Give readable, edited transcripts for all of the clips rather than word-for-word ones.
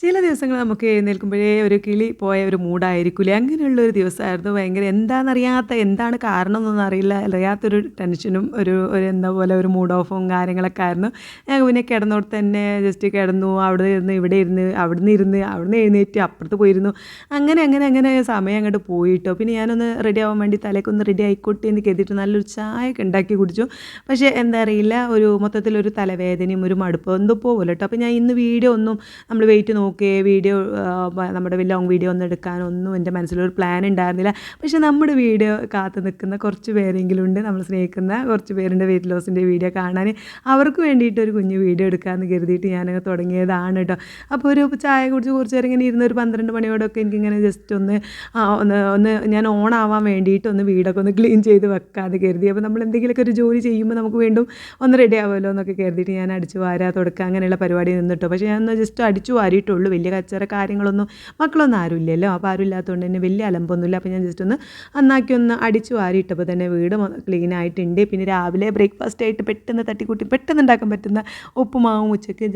ചില ദിവസങ്ങൾ നമുക്ക് എഴുന്നേൽക്കുമ്പോഴേ ഒരു കിളി പോയ ഒരു മൂഡായിരിക്കില്ലേ? അങ്ങനെയുള്ളൊരു ദിവസമായിരുന്നു. ഭയങ്കര എന്താണെന്നറിയാത്ത എന്താണ് കാരണം എന്നൊന്നും അറിയാത്തൊരു ടെൻഷനും ഒരു എന്താ പോലെ ഒരു മൂഡ് ഓഫും കാര്യങ്ങളൊക്കെ ആയിരുന്നു. ഞാൻ പിന്നെ കിടന്നോടത്ത് തന്നെ ജസ്റ്റ് കിടന്നു. അവിടെ ഇരുന്ന് ഇവിടെ ഇരുന്ന് അവിടുന്ന് എഴുന്നേറ്റ് അപ്പുറത്ത് പോയിരുന്നു. അങ്ങനെ സമയം അങ്ങോട്ട് പോയിട്ടോ. പിന്നെ ഞാനൊന്ന് റെഡി ആവാൻ വേണ്ടി തലേക്കൊന്ന് റെഡി ആയിക്കോട്ടെ എന്ന് കരുതിയിട്ട് നല്ലൊരു ചായയൊക്കെ ഉണ്ടാക്കി കുടിച്ചു. പക്ഷേ എന്താ അറിയില്ല, മൊത്തത്തിലൊരു തലവേദനയും ഒരു മടുപ്പും എന്തോ പോലെ കേട്ടോ. അപ്പോൾ ഞാൻ ഇന്ന് വീഡിയോ ഒന്നും നമ്മൾ വെയിറ്റ് നോക്കുകയോ വീഡിയോ നമ്മുടെ ലോങ് വീഡിയോ ഒന്നും എടുക്കാനൊന്നും എൻ്റെ മനസ്സിലൊരു പ്ലാൻ ഉണ്ടായിരുന്നില്ല. പക്ഷേ നമ്മുടെ വീഡിയോ കാത്തു നിൽക്കുന്ന കുറച്ച് പേരെങ്കിലും ഉണ്ട്, നമ്മൾ സ്നേഹിക്കുന്ന കുറച്ച് പേരുണ്ട് വെയിറ്റ് ലോസിൻ്റെ വീഡിയോ കാണാൻ. അവർക്ക് വേണ്ടിയിട്ട് ഒരു കുഞ്ഞു വീഡിയോ എടുക്കാമെന്ന് കരുതിയിട്ട് ഞാനങ്ങ് തുടങ്ങിയതാണ് കേട്ടോ. അപ്പോൾ ഒരു ചായ കുടിച്ച് കുറച്ച് നേരം ഇങ്ങനെ ഇരുന്ന് ഒരു 12 മണിയോടൊക്കെ എനിക്കിങ്ങനെ ജസ്റ്റ് ഒന്ന് ഞാൻ ഓൺ ആവാൻ വേണ്ടിയിട്ട് ഒന്ന് വീടൊക്കെ ഒന്ന് ക്ലീൻ ചെയ്ത് വെക്കാമെന്ന് കരുതി. അപ്പോൾ നമ്മൾ എന്തെങ്കിലുമൊക്കെ ഒരു ജോലി ചെയ്യുമ്പോൾ നമുക്ക് വീണ്ടും ഒന്ന് റെഡി ആവുമല്ലോ എന്നൊക്കെ കരുതിയിട്ട് ഞാൻ അടിച്ച് വാരുക തുടക്കുക അങ്ങനെയുള്ള പരിപാടി നിന്നിട്ടോ. പക്ഷേ ഞാൻ ഒന്ന് ജസ്റ്റ് അടിച്ചു വാരിയിട്ടുള്ളൂ. വലിയ കച്ചറ കാര്യങ്ങളൊന്നും മക്കളൊന്നും ആരുമില്ലല്ലോ. അപ്പോൾ ആരും ഇല്ലാത്തതുകൊണ്ട് തന്നെ വലിയ അലമ്പൊന്നുമില്ല. അപ്പോൾ ഞാൻ ജസ്റ്റ് ഒന്ന് അടിച്ചു വാരിയിട്ടപ്പോൾ തന്നെ വീട് ക്ലീൻ ആയിട്ടുണ്ട്. പിന്നെ രാവിലെ ബ്രേക്ക്ഫാസ്റ്റ് ആയിട്ട് പെട്ടെന്ന് തട്ടിക്കൂട്ടി പെട്ടെന്ന് ഉണ്ടാക്കാൻ പറ്റുന്ന ഉപ്പുമാവും ഉച്ചയ്ക്ക്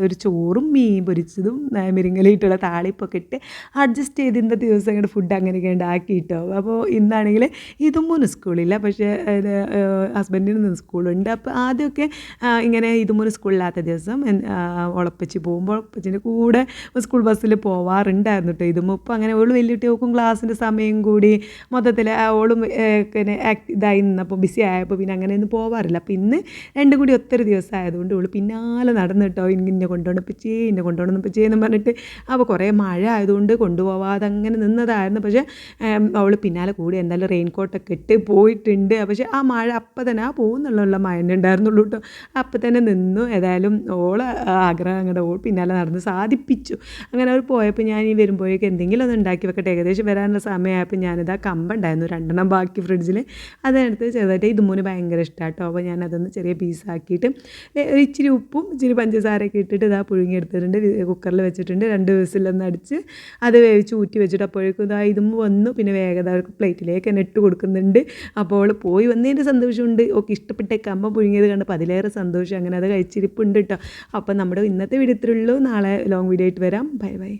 ഒരു ചോറും മീൻ പൊരിച്ചതും മുരിങ്ങയിലിട്ടുള്ള താളിപ്പൊക്കെ ഇട്ട് അഡ്ജസ്റ്റ് ചെയ്ത് ഇന്നത്തെ ദിവസം അങ്ങോട്ട് ഫുഡ് അങ്ങനെയൊക്കെ ഉണ്ടാക്കിയിട്ടോ. അപ്പോൾ ഇന്നാണെങ്കിൽ ഇതുമൂന്ന് സ്കൂളില്ല, പക്ഷേ ഹസ്ബൻഡിന് സ്കൂളുണ്ട്. അപ്പോൾ ആദ്യമൊക്കെ ഇങ്ങനെ ഇതുമൂന്ന് സ്കൂളില്ലാത്ത ദിവസം ഉളപ്പച്ചി പോകുമ്പോൾ ഉപ്പച്ചിൻ്റെ കൂടെ സ്കൂൾ ബസ്സിൽ പോവാറുണ്ടായിരുന്നു കേട്ടോ. ഇതുമ്പോൾ അങ്ങനെ ഓള് വലിയ കുട്ടികൾക്കും ക്ലാസ്സിൻ്റെ സമയം കൂടി മൊത്തത്തിൽ ഓളും പിന്നെ ഇതായി നിന്നപ്പോൾ ബിസി ആയപ്പോൾ പിന്നെ അങ്ങനെയൊന്നും പോവാറില്ല. അപ്പോൾ ഇന്ന് രണ്ടും കൂടി ഒത്തൊരു ദിവസം ആയതുകൊണ്ട് ഓള് പിന്നാലെ നടന്നു കേട്ടോ. ഇന്നെ കൊണ്ടുപോകണം പിച്ചേ എന്ന് പറഞ്ഞിട്ട്. അപ്പോൾ കുറേ മഴ ആയതുകൊണ്ട് കൊണ്ടുപോകാതെ അങ്ങനെ നിന്നതായിരുന്നു. പക്ഷേ അവൾ പിന്നാലെ കൂടി എന്തായാലും റെയിൻ കോട്ടൊക്കെ ഇട്ട് പോയിട്ടുണ്ട്. പക്ഷേ ആ മഴ അപ്പം തന്നെ പോകുന്നുള്ള മഴ ഉണ്ടായിരുന്നുള്ളൂ കേട്ടോ. അപ്പം തന്നെ നിന്നു. ഏതായാലും ഓളെ ആഗ്രഹം അങ്ങോട്ട് പിന്നാലെ നടന്ന് സാധിപ്പിച്ചു. അങ്ങനെ അവർ പോയപ്പോൾ ഞാൻ ഈ വരുമ്പോഴേക്കും എന്തെങ്കിലും ഒന്ന് ഉണ്ടാക്കി വെക്കട്ടെ. ഏകദേശം വരാനുള്ള സമയമായപ്പോൾ ഞാനിതാ കമ്പുണ്ടായിരുന്നു 2 ബാക്കി ഫ്രിഡ്ജിൽ. അതെടുത്ത് ചെറുതായിട്ട് ഇതുമൂന്ന് ഭയങ്കര ഇഷ്ടമാണ് കേട്ടോ. അപ്പോൾ ഞാനതൊന്ന് ചെറിയ പീസാക്കിയിട്ട് ഇച്ചിരി ഉപ്പും ഇച്ചിരി പഞ്ചസാരയൊക്കെ ഇട്ടിട്ട് ഇതാ പുഴുങ്ങിയെടുത്തിട്ടുണ്ട്. കുക്കറിൽ വെച്ചിട്ടുണ്ട്. 2 വിസിലൊന്ന് അടിച്ച് അത് വേവിച്ച് ഊറ്റി വെച്ചിട്ട് അപ്പോഴേക്കും ഇതാ ഇതും വന്നു. പിന്നെ വേഗത അവർക്ക് പ്ലേറ്റിലേക്ക് തന്നെ ഇട്ട് കൊടുക്കുന്നുണ്ട്. അപ്പോൾ പോയി വന്നതിൻ്റെ സന്തോഷമുണ്ട്. ഓക്കെ, ഇഷ്ടപ്പെട്ട കമ്പം പുഴുങ്ങിയത് കണ്ടപ്പോൾ അതിലേറെ സന്തോഷം. അങ്ങനെ അത് കഴിച്ചിരിപ്പുണ്ട് കേട്ടോ. അപ്പം നമ്മുടെ ഇന്നത്തെ വീഡിയോ ഇത്രയുള്ളൂ. നാളെ ലോങ് വീഡിയോ ആയിട്ട് വരാം. Bye bye.